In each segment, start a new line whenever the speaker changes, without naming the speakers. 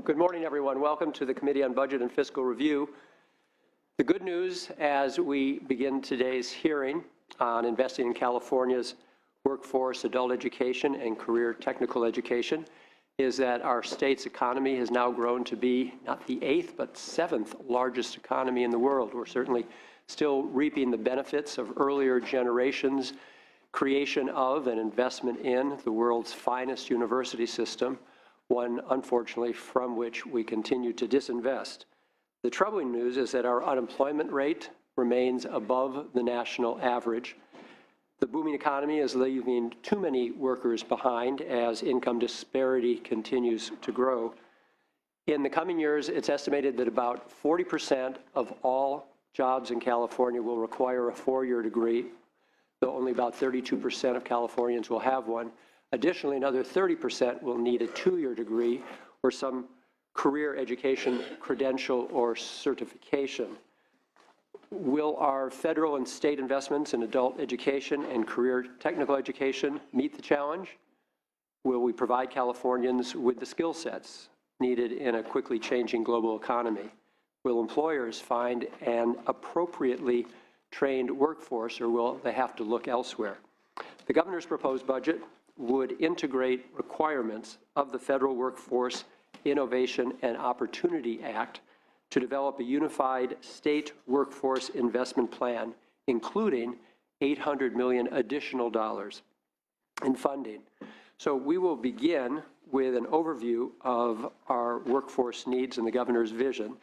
Good morning, everyone. Welcome to the Committee on Budget and Fiscal Review. The good news as we begin today's hearing on investing in California's workforce, adult education, and career technical education is that our state's economy has now grown to be not the 8th, but 7th largest economy in the world. We're certainly still reaping the benefits of earlier generations' creation of and investment in the world's finest university system, one, unfortunately, from which we continue to disinvest. The troubling news is that our unemployment rate remains above the national average. The booming economy is leaving too many workers behind as income disparity continues to grow. In the coming years, it's estimated that about 40% of all jobs in California will require a four-year degree, though only about 32% of Californians will have one. Additionally, another 30% will need a two-year degree or some career education credential or certification. Will our federal and state investments in adult education and career technical education meet the challenge? Will we provide Californians with the skill sets needed in a quickly changing global economy? Will employers find an appropriately trained workforce, or will they have to look elsewhere? The governor's proposed budget would integrate requirements of the Federal Workforce Innovation and Opportunity Act to develop a unified state workforce investment plan, including $800 million additional dollars in funding. So we will begin with an overview of our workforce needs and the governor's vision.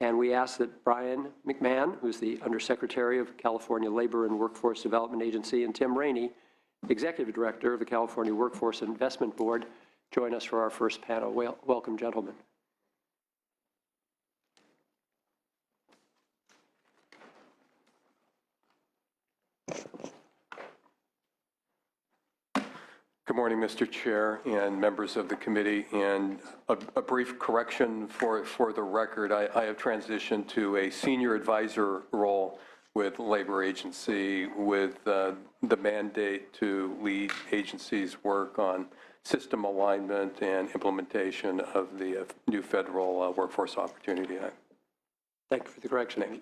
And we ask that Brian McMahon, who's the Undersecretary of California Labor and Workforce Development Agency, and Tim Rainey, Executive Director of the California Workforce Investment Board, join us for our first panel. Welcome, gentlemen.
Good morning, Mr. Chair and members of the committee. And a brief correction for the record. I have transitioned to a senior advisor role with labor agency with the mandate to lead agency's work on system alignment and implementation of the new federal Workforce Opportunity Act.
Thank you for the correction.
Thank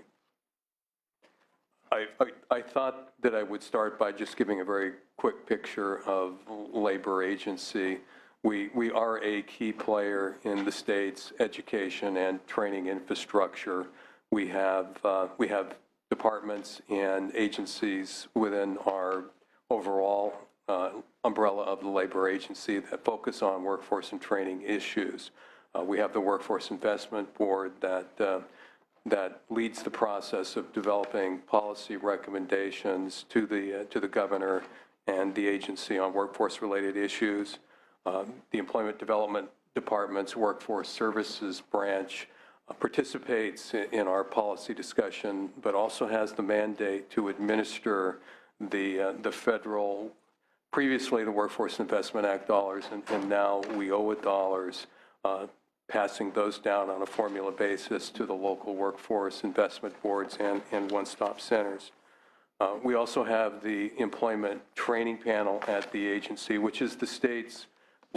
you. I thought that I would start by just giving a very quick picture of labor agency. We are a key player in the state's education and training infrastructure. We have departments and agencies within our overall umbrella of the labor agency that focus on workforce and training issues. We have the Workforce Investment Board that leads the process of developing policy recommendations to the governor and the agency on workforce-related issues. The Employment Development Department's Workforce Services branch participates in our policy discussion, but also has the mandate to administer the federal, previously the Workforce Investment Act dollars, and now WIOA dollars, passing those down on a formula basis to the local workforce investment boards and one-stop centers. We also have the Employment Training Panel at the agency, which is the state's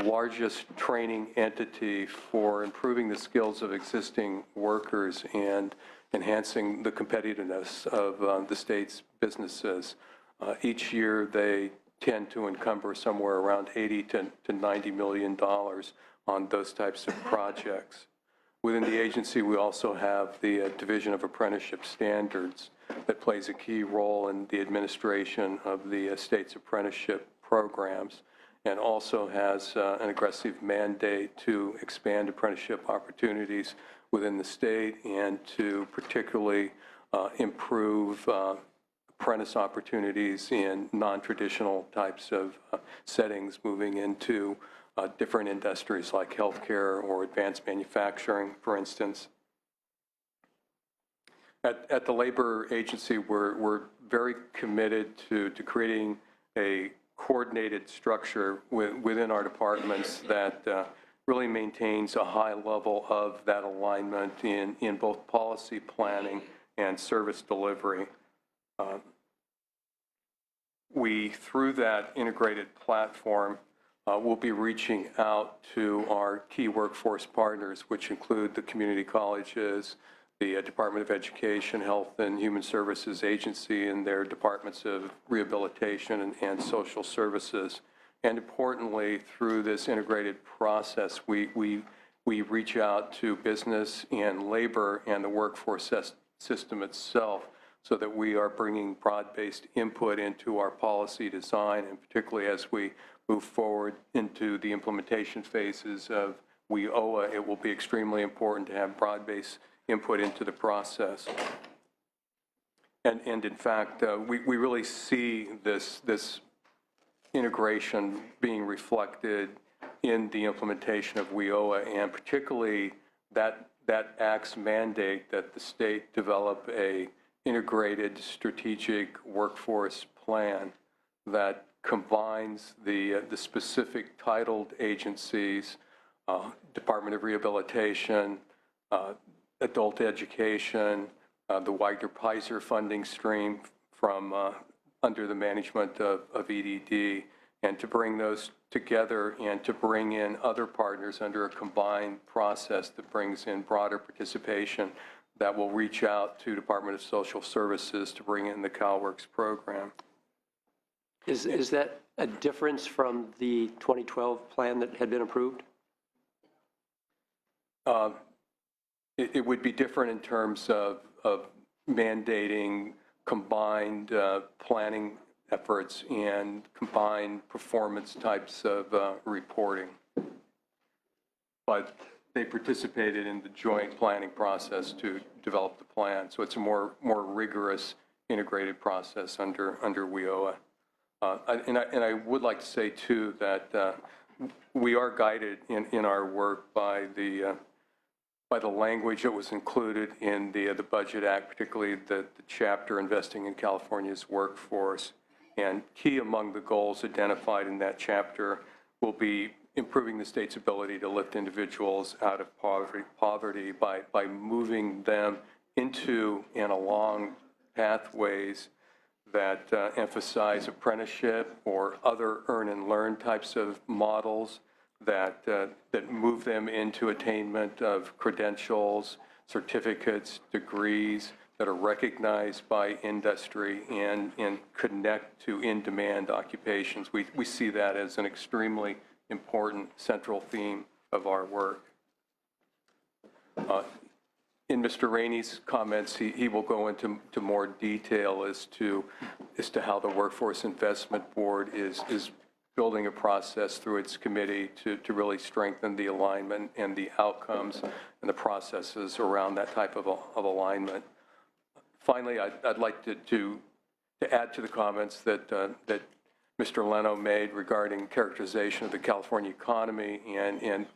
largest training entity for improving the skills of existing workers and enhancing the competitiveness of the state's businesses. Each year, they tend to encumber somewhere around $80 to $90 million on those types of projects. Within the agency, we also have the Division of Apprenticeship Standards that plays a key role in the administration of the state's apprenticeship programs, and also has an aggressive mandate to expand apprenticeship opportunities within the state and to particularly improve apprentice opportunities in non-traditional types of settings, moving into different industries like healthcare or advanced manufacturing, for instance. At the labor agency, we're very committed to creating a coordinated structure within our departments that really maintains a high level of that alignment in both policy planning and service delivery. We, through that integrated platform, we'll be reaching out to our key workforce partners, which include the community colleges, the Department of Education, Health and Human Services Agency, and their departments of rehabilitation and social services. And importantly, through this integrated process, we reach out to business and labor and the workforce system itself so that we are bringing broad-based input into our policy design, and particularly as we move forward into the implementation phases of WIOA, it will be extremely important to have broad-based input into the process. And in fact, we really see this integration being reflected in the implementation of WIOA, and particularly that Act's mandate that the state develop a integrated strategic workforce plan that combines the specific titled agencies, Department of Rehabilitation, adult education, the Wagner-Pizer funding stream from under the management of EDD, and to bring those together and to bring in other partners under a combined process that brings in broader participation that will reach out to Department of Social Services to bring in the CalWORKS program.
Is that a difference from the 2012 plan that had been approved?
It would be different in terms of mandating combined planning efforts and combined performance types of reporting. But they participated in the joint planning process to develop the plan. So it's a more rigorous integrated process under WIOA. And I would like to say too that we are guided in our work by the language that was included in the Budget Act, particularly the chapter investing in California's workforce. And key among the goals identified in that chapter will be improving the state's ability to lift individuals out of poverty by moving them into and along pathways that emphasize apprenticeship or other earn and learn types of models that move them into attainment of credentials, certificates, degrees that are recognized by industry and connect to in-demand occupations. We see that as an extremely important central theme of our work. In Mr. Rainey's comments, he will go into more detail as to how the Workforce Investment Board is building a process through its committee to really strengthen the alignment and the outcomes and the processes around that type of alignment. Finally, I'd like to add to the comments that Mr. Leno made regarding characterization of the California economy and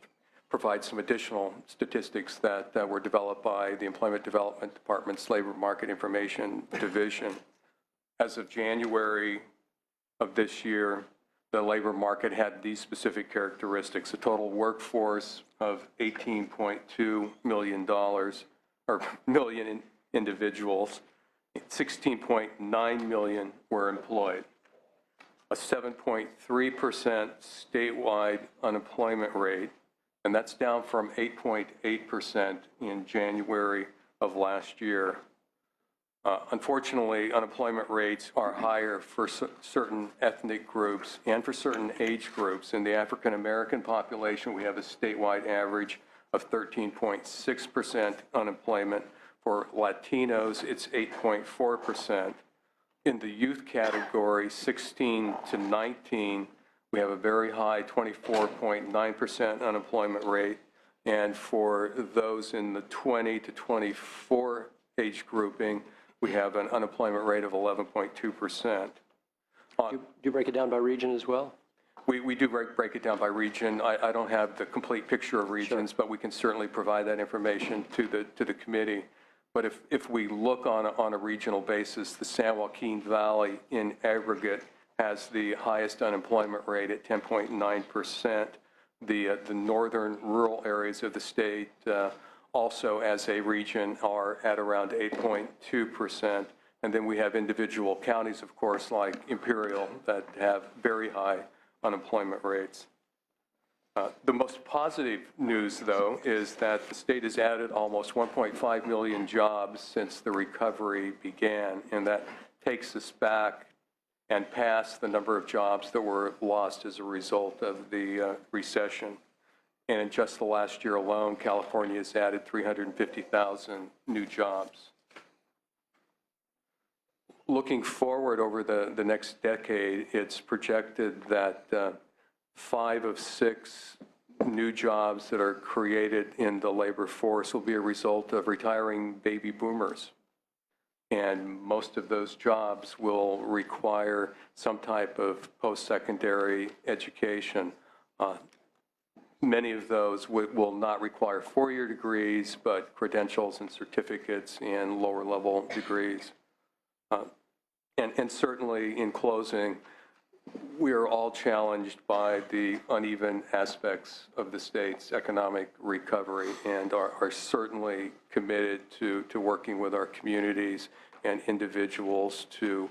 provide some additional statistics that were developed by the Employment Development Department's Labor Market Information Division. As of January of this year, the labor market had these specific characteristics: a total workforce of $18.2 million, or million individuals, 16.9 million were employed, a 7.3% statewide unemployment rate, and that's down from 8.8% in January of last year. Unfortunately, unemployment rates are higher for certain ethnic groups and for certain age groups. In the African American population, we have a statewide average of 13.6% unemployment. For Latinos, it's 8.4%. In the youth category, 16 to 19, we have a very high 24.9% unemployment rate. And for those in the 20 to 24 age grouping, we have an unemployment rate of 11.2%.
Do you break it down by region as well?
We do break it down by region. I don't have the complete picture of regions, sure, but we can certainly provide that information to the committee. But if we look on a regional basis, the San Joaquin Valley in aggregate has the highest unemployment rate at 10.9%. The northern rural areas of the state also as a region are at around 8.2%. And then we have individual counties, of course, like Imperial, that have very high unemployment rates. The most positive news, though, is that the state has added almost 1.5 million jobs since the recovery began, and that takes us back and past the number of jobs that were lost as a result of the recession. And in just the last year alone, California has added 350,000 new jobs. Looking forward over the next decade, it's projected that 5 of 6 new jobs that are created in the labor force will be a result of retiring baby boomers. And most of those jobs will require some type of post-secondary education. Many of those will not require 4-year degrees, but credentials and certificates and lower-level degrees. And certainly, in closing, we are all challenged by the uneven aspects of the state's economic recovery and are certainly committed to working with our communities and individuals to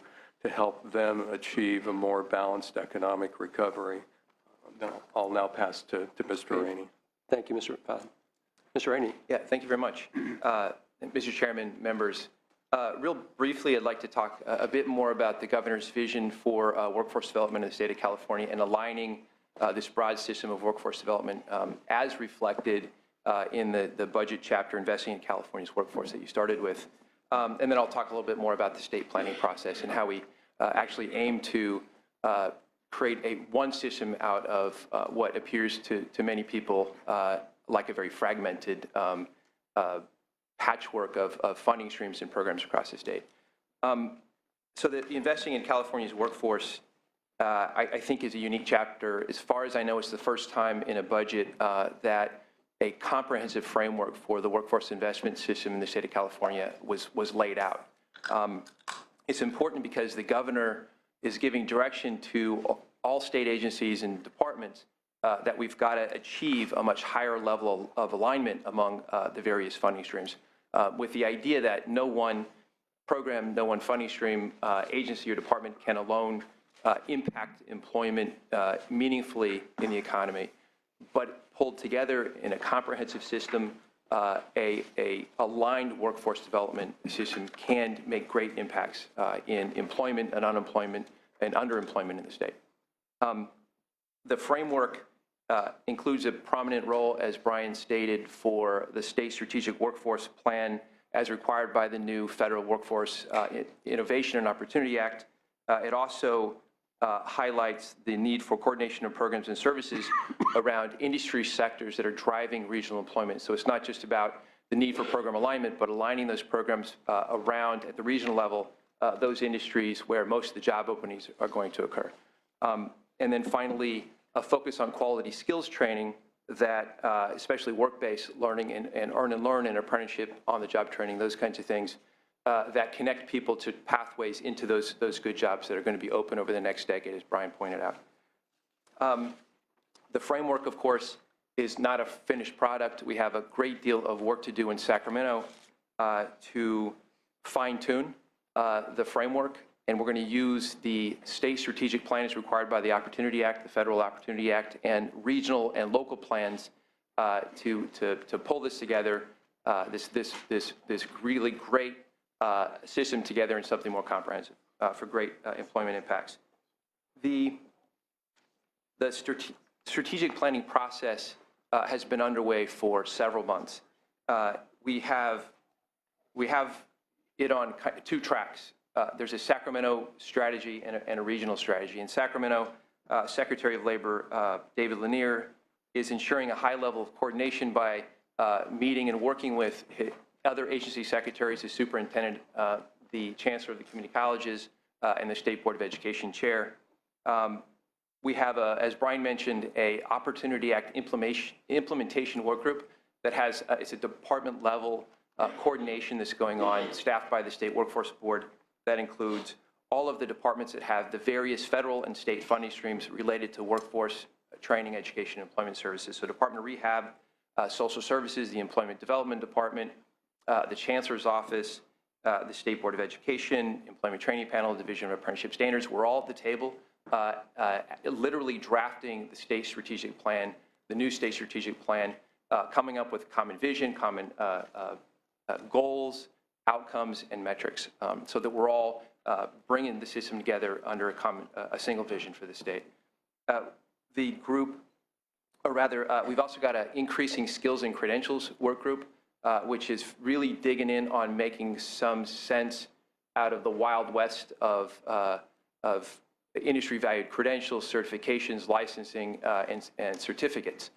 help them achieve a more balanced economic recovery. I'll now pass to Mr. Rainey.
Thank you, Mr. Bud. Mr. Rainey.
Yeah, thank you very much. Mr. Chairman, members, real briefly, I'd like to talk a bit more about the governor's vision for workforce development in the state of California and aligning this broad system of workforce development as reflected in the budget chapter, Investing in California's Workforce, that you started with. And then I'll talk a little bit more about the state planning process and how we actually aim to create one system out of what appears to many people like a very fragmented patchwork of funding streams and programs across the state. So the Investing in California's Workforce, I think, is a unique chapter. As far as I know, it's the first time in a budget that a comprehensive framework for the workforce investment system in the state of California was laid out. It's important because the governor is giving direction to all state agencies and departments that we've got to achieve a much higher level of alignment among the various funding streams, with the idea that no one program, no one funding stream, agency or department can alone impact employment meaningfully in the economy, but pulled together in a comprehensive system, a aligned workforce development system can make great impacts in employment and unemployment and underemployment in the state. The framework includes a prominent role, as Brian stated, for the state strategic workforce plan as required by the new Federal Workforce Innovation and Opportunity Act. It also highlights the need for coordination of programs and services around industry sectors that are driving regional employment. So it's not just about the need for program alignment, but aligning those programs around, at the regional level, those industries where most of the job openings are going to occur. And then finally, a focus on quality skills training that, especially work-based learning and earn and learn and apprenticeship on-the-job training, those kinds of things, that connect people to pathways into those good jobs that are going to be open over the next decade, as Brian pointed out. The framework, of course, is not a finished product. We have a great deal of work to do in Sacramento to fine-tune the framework, and we're going to use the state strategic plan as required by the Opportunity Act, the Federal Opportunity Act, and regional and local plans to pull this together, this really great system together in something more comprehensive for great employment impacts. The strategic planning process has been underway for several months. We have it on 2 tracks. There's a Sacramento strategy and a regional strategy. In Sacramento, Secretary of Labor David Lanier is ensuring a high level of coordination by meeting and working with other agency secretaries, the superintendent, the chancellor of the community colleges, and the State Board of Education chair. We have, as Brian mentioned, a Opportunity Act implementation work group that has, it's a department level coordination that's going on, staffed by the State Workforce Board. That includes all of the departments that have the various federal and state funding streams related to workforce training, education, and employment services. So Department of Rehab, Social Services, the Employment Development Department, the Chancellor's Office, the State Board of Education, Employment Training Panel, Division of Apprenticeship Standards. We're all at the table, literally drafting the state strategic plan the new state strategic plan, coming up with common vision, common goals, outcomes, and metrics, so that we're all bringing the system together under a single vision for the state. The group, or rather, we've also got an increasing skills and credentials work group, which is really digging in on making some sense out of the wild west of industry-valued credentials, certifications, licensing, and certificates,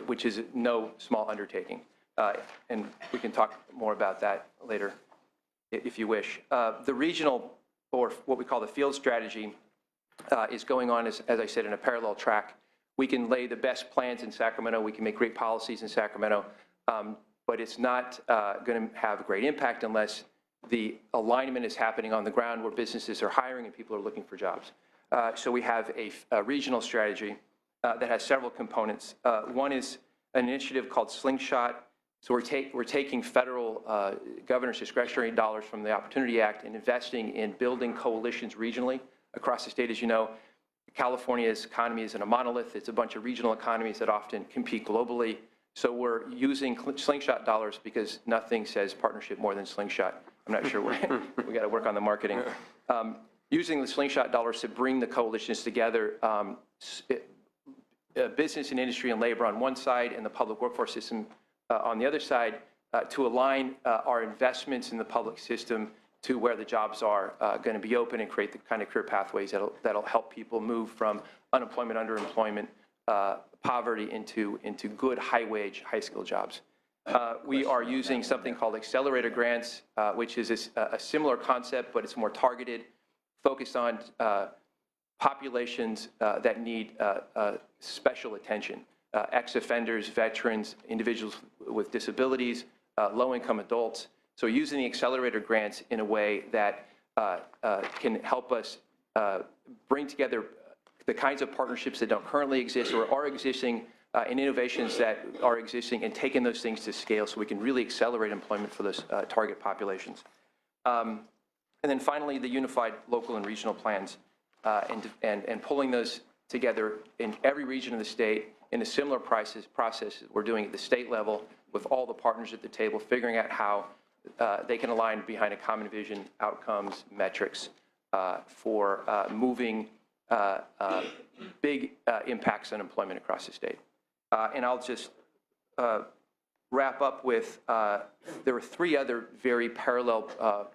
which is no small undertaking. And we can talk more about that later if you wish. The regional, or what we call the field strategy, is going on, as I said, in a parallel track. We can lay the best plans in Sacramento. We can make great policies in Sacramento, but it's not going to have great impact unless the alignment is happening on the ground where businesses are hiring and people are looking for jobs. So we have a regional strategy that has several components. One is an initiative called Slingshot. So we're taking federal governor's discretionary dollars from the Opportunity Act and investing in building coalitions regionally across the state. As you know, California's economy isn't a monolith. It's a bunch of regional economies that often compete globally. So we're using Slingshot dollars because nothing says partnership more than Slingshot. I'm not sure we got to work on the marketing. Using the Slingshot dollars to bring the coalitions together, business and industry and labor on one side and the public workforce system on the other side, to align our investments in the public system to where the jobs are going to be open and create the kind of career pathways that'll help people move from unemployment, underemployment, poverty into good, high-wage, high-skill jobs. We are using something called accelerator grants, which is a similar concept, but it's more targeted, focused on populations that need special attention, ex-offenders, veterans, individuals with disabilities, low-income adults. So using the accelerator grants in a way that can help us bring together the kinds of partnerships that don't currently exist or are existing, and innovations that are existing, and taking those things to scale so we can really accelerate employment for those target populations. And then finally, the unified local and regional plans, and pulling those together in every region of the state in a similar process we're doing at the state level with all the partners at the table, figuring out how they can align behind a common vision, outcomes, metrics for moving big impacts on employment across the state. And I'll just wrap up with, there were 3 other very parallel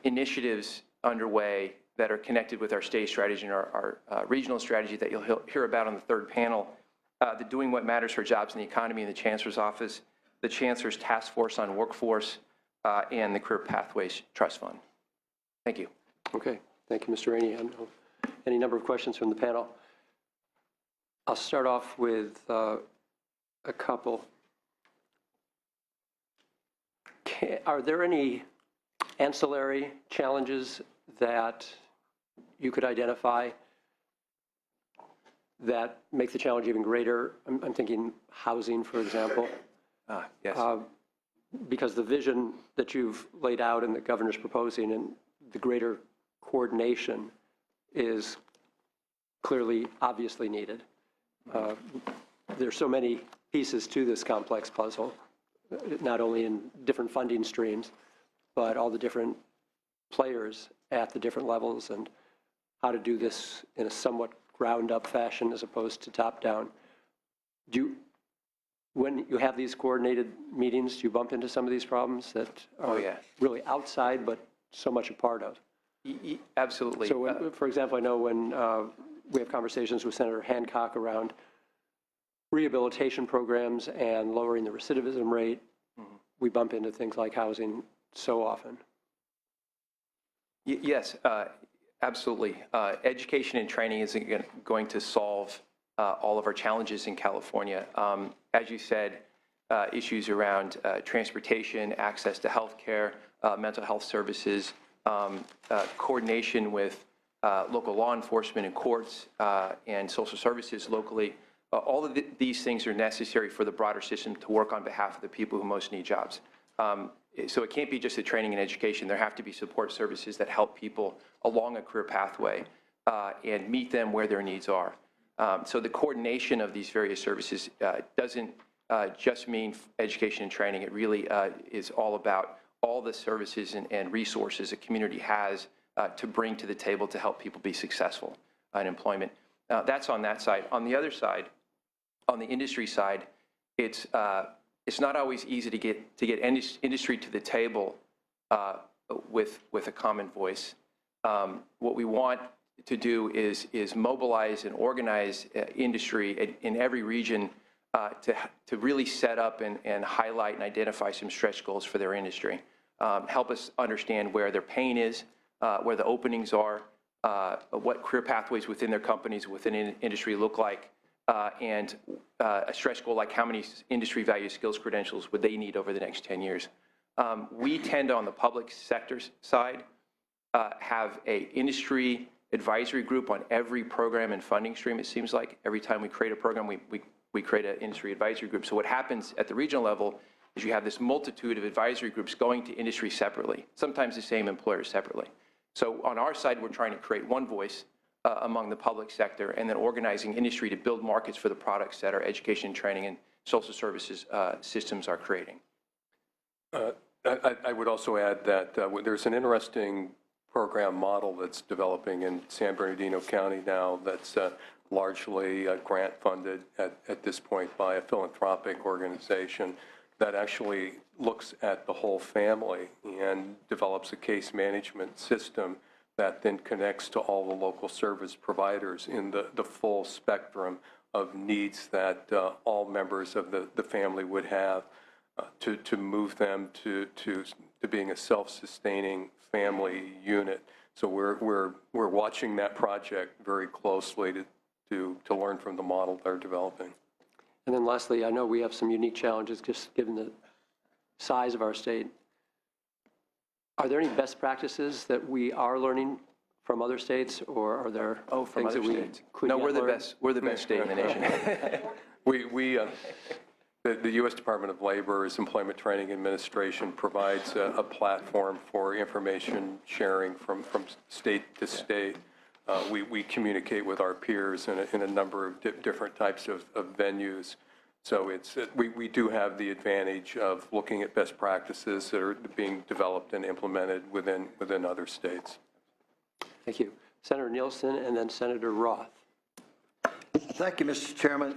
initiatives underway that are connected with our state strategy and our regional strategy that you'll hear about on the 3rd panel. The Doing What Matters for Jobs in the Economy in the Chancellor's Office, the Chancellor's Task Force on Workforce, and the Career Pathways Trust Fund. Thank you.
Okay, thank you, Mr. Rainey. Any number of questions from the panel? I'll start off with a couple. Are there any ancillary challenges that you could identify that make the challenge even greater? I'm thinking housing, for example.
Yes.
Because the vision that you've laid out and the governor's proposing and the greater coordination is clearly, obviously needed. There's so many pieces to this complex puzzle, not only in different funding streams, but all the different players at the different levels and how to do this in a somewhat ground-up fashion as opposed to top-down. When you have these coordinated meetings, do you bump into some of these problems that are really outside but so much a part of?
Absolutely.
So, for example, I know when we have conversations with Senator Hancock around rehabilitation programs and lowering the recidivism rate, we bump into things like housing so often.
Yes, absolutely. Education and training isn't going to solve all of our challenges in California. As you said, issues around transportation, access to health care, mental health services, coordination with local law enforcement and courts and social services locally. All of these things are necessary for the broader system to work on behalf of the people who most need jobs. So it can't be just the training and education. There have to be support services that help people along a career pathway and meet them where their needs are. So the coordination of these various services doesn't just mean education and training. It really is all about all the services and resources a community has to bring to the table to help people be successful in employment. That's on that side. On the other side, on the industry side, it's not always easy to get industry to the table with a common voice. What we want to do is mobilize and organize industry in every region to really set up and highlight and identify some stretch goals for their industry. Help us understand where their pain is, where the openings are, what career pathways within their companies, within industry look like, and a stretch goal like how many industry value skills credentials would they need over the next 10 years. We tend on the public sector side have a industry advisory group on every program and funding stream. It seems like every time we create a program, we create an industry advisory group. So what happens at the regional level is you have this multitude of advisory groups going to industry separately, sometimes the same employers separately. So on our side, we're trying to create one voice among the public sector and then organizing industry to build markets for the products that our education, training, and social services systems are creating.
I would also add that there's an interesting program model that's developing in San Bernardino County now that's largely grant funded at this point by a philanthropic organization that actually looks at the whole family and develops a case management system that then connects to all the local service providers in the full spectrum of needs that all members of the family would have to move them to being a self-sustaining family unit. So we're watching that project very closely to learn from the model they're developing.
And then lastly, I know we have some unique challenges just given the size of our state. Are there any best practices that we are learning from other states, or are there things that we could
No,
yet
we're the
learn?
best. We're the best state in the nation.
The U.S. Department of Labor's Employment Training Administration provides a platform for information sharing from state to state. We communicate with our peers in a number of different types of venues. So we do have the advantage of looking at best practices that are being developed and implemented within other states.
Thank you. Senator Nielsen and then Senator Roth.
Thank you, Mr. Chairman.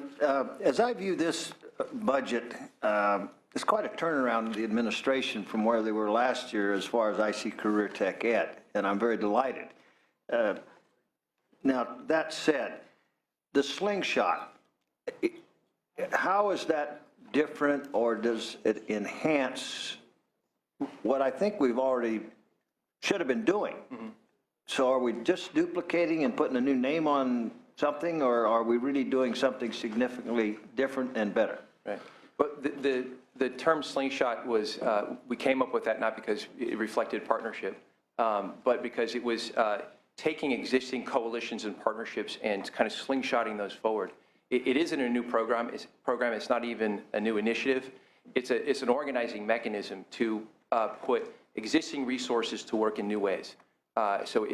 As I view this budget, it's quite a turnaround in the administration from where they were last year as far as I see Career Tech Ed, and I'm very delighted. Now, that said, the slingshot, how is that different, or does it enhance what I think we've already should have been doing? Mm-hmm. So are we just duplicating and putting a new name on something, or are we really doing something significantly different and better?
Right. But the term slingshot was, we came up with that not because it reflected partnership, but because it was taking existing coalitions and partnerships and kind of slingshotting those forward. It isn't a new program. It's not even a new initiative. It's an organizing mechanism to put existing resources to work in new ways. So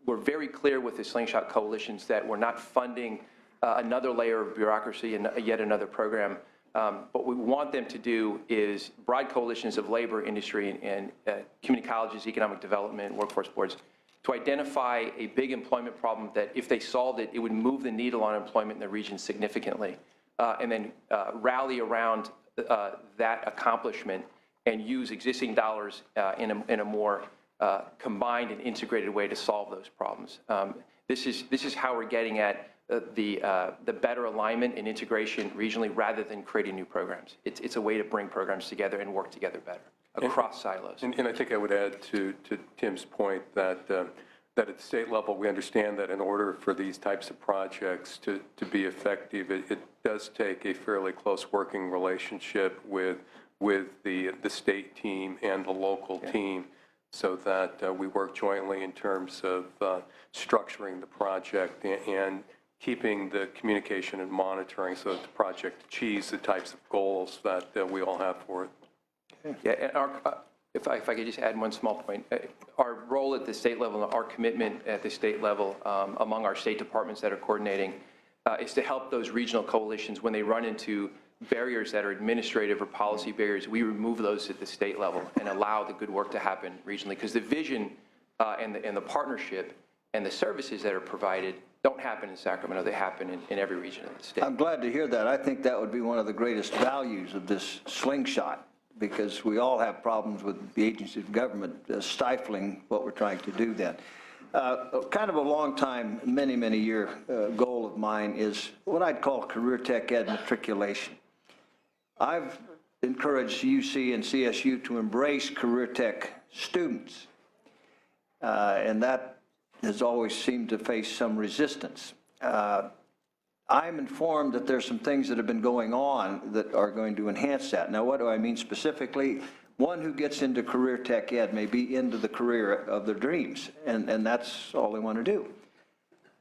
we're very clear with the Slingshot coalitions that we're not funding another layer of bureaucracy and yet another program. What we want them to do is broad coalitions of labor, industry, and community colleges, economic development, workforce boards, to identify a big employment problem that if they solved it, it would move the needle on employment in the region significantly, and then rally around that accomplishment and use existing dollars in a more combined and integrated way to solve those problems. This is how we're getting at the better alignment and integration regionally rather than creating new programs. It's a way to bring programs together and work together better across silos.
And I think I would add to Tim's point that at the state level, we understand that in order for these types of projects to be effective, it does take a fairly close working relationship with the state team and the local team, so that we work jointly in terms of structuring the project and keeping the communication and monitoring so that the project achieves the types of goals that we all have for it.
Yeah, and If I could just add one small point. Our role at the state level, our commitment at the state level among our state departments that are coordinating is to help those regional coalitions when they run into barriers that are administrative or policy barriers. We remove those at the state level and allow the good work to happen regionally, because the vision and the partnership and the services that are provided don't happen in Sacramento. They happen in every region of the state.
I'm glad to hear that. I think that would be one of the greatest values of this slingshot, because we all have problems with the agencies of government stifling what we're trying to do then. Kind of a long time, many year goal of mine is what I'd call career tech ed matriculation. I've encouraged UC and CSU to embrace career tech students, and that has always seemed to face some resistance. I'm informed that there's some things that have been going on that are going to enhance that. Now, what do I mean specifically? One who gets into career tech ed may be into the career of their dreams, and that's all they want to do.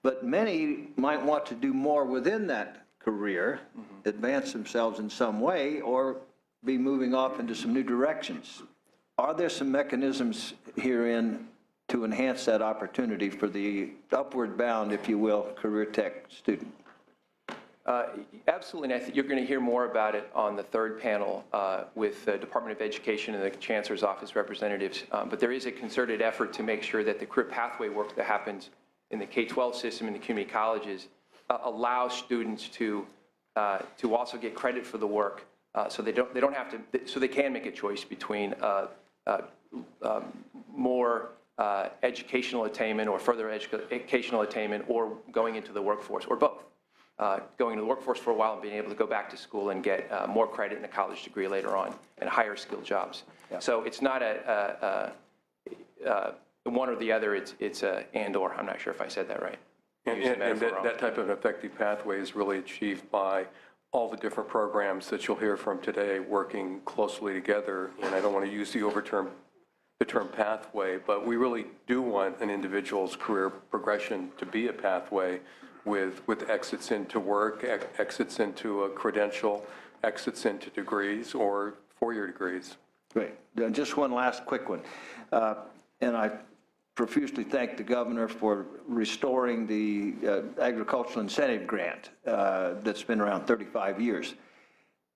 But many might want to do more within that career, advance themselves in some way, or be moving off into some new directions. Are there some mechanisms herein to enhance that opportunity for the upward bound, if you will, career tech student?
Absolutely, and I think you're going to hear more about it on the third panel with the Department of Education and the Chancellor's Office representatives. But there is a concerted effort to make sure that the career pathway work that happens in the K-12 system and the community colleges allows students to also get credit for the work, so they don't have to, so they can make a choice between more educational attainment or further educational attainment, or going into the workforce, or both. Going into the workforce for a while and being able to go back to school and get more credit and a college degree later on and higher skilled jobs. Yeah. So it's not a one or the other, it's a and or. I'm not sure if I said that right.
And that type of effective pathway is really achieved by all the different programs that you'll hear from today working closely together. And I don't want to use the term pathway, but we really do want an individual's career progression to be a pathway with exits into work, exits into a credential, exits into degrees or four-year degrees.
Great. Just one last quick one. And I profusely thank the governor for restoring the agricultural incentive grant that's been around 35 years.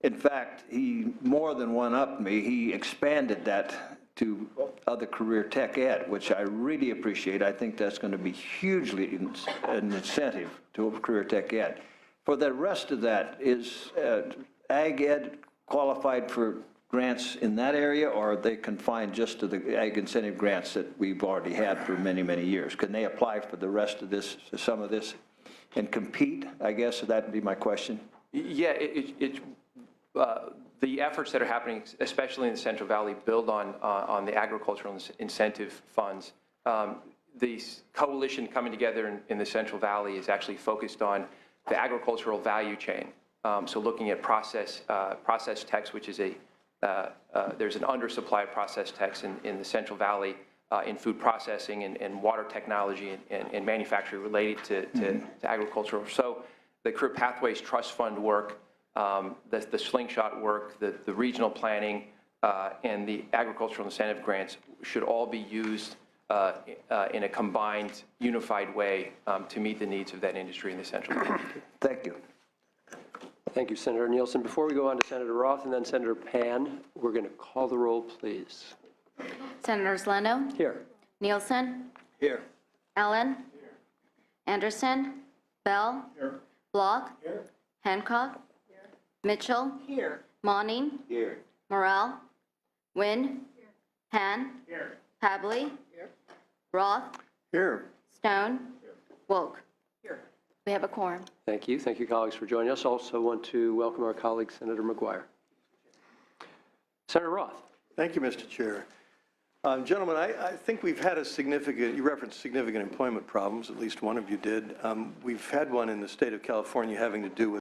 In fact, he more than one-upped me. He expanded that to other career tech ed, which I really appreciate. I think that's going to be hugely an incentive to career tech ed. For the rest of that, is ag ed qualified for grants in that area, or are they confined just to the ag incentive grants that we've already had for many years? Can they apply for the rest of this, some of this, and compete? I guess that would be my question.
Yeah, the efforts that are happening, especially in the Central Valley, build on the agricultural incentive funds. The coalition coming together in the Central Valley is actually focused on the agricultural value chain. So looking at process techs, which is there's an undersupply of process techs in the Central Valley in food processing and water technology and manufacturing related to agricultural. So the Career Pathways Trust Fund work, the slingshot work, the regional planning, and the agricultural incentive grants should all be used in a combined, unified way to meet the needs of that industry in the Central Valley.
Thank you.
Thank you, Senator Nielsen. Before we go on to Senator Roth and then Senator Pan, we're going to call the roll, please.
Senators Leno?
Here.
Nielsen?
Here.
Allen? Here. Anderson? Bell?
Here.
Block?
Here.
Hancock? Here. Mitchell?
Here.
Monning?
Here.
Morrell? Wynn? Here. Han?
Here.
Pabley? Here. Roth?
Here.
Stone? Here. Woke?
Here.
We have a quorum.
Thank you. Thank you, colleagues, for joining us. Also want to welcome our colleague, Senator McGuire. Senator Roth.
Thank you, Mr. Chair. Gentlemen, I think we've had a significant, you referenced significant employment problems, at least one of you did. We've had one in the state of California having to do with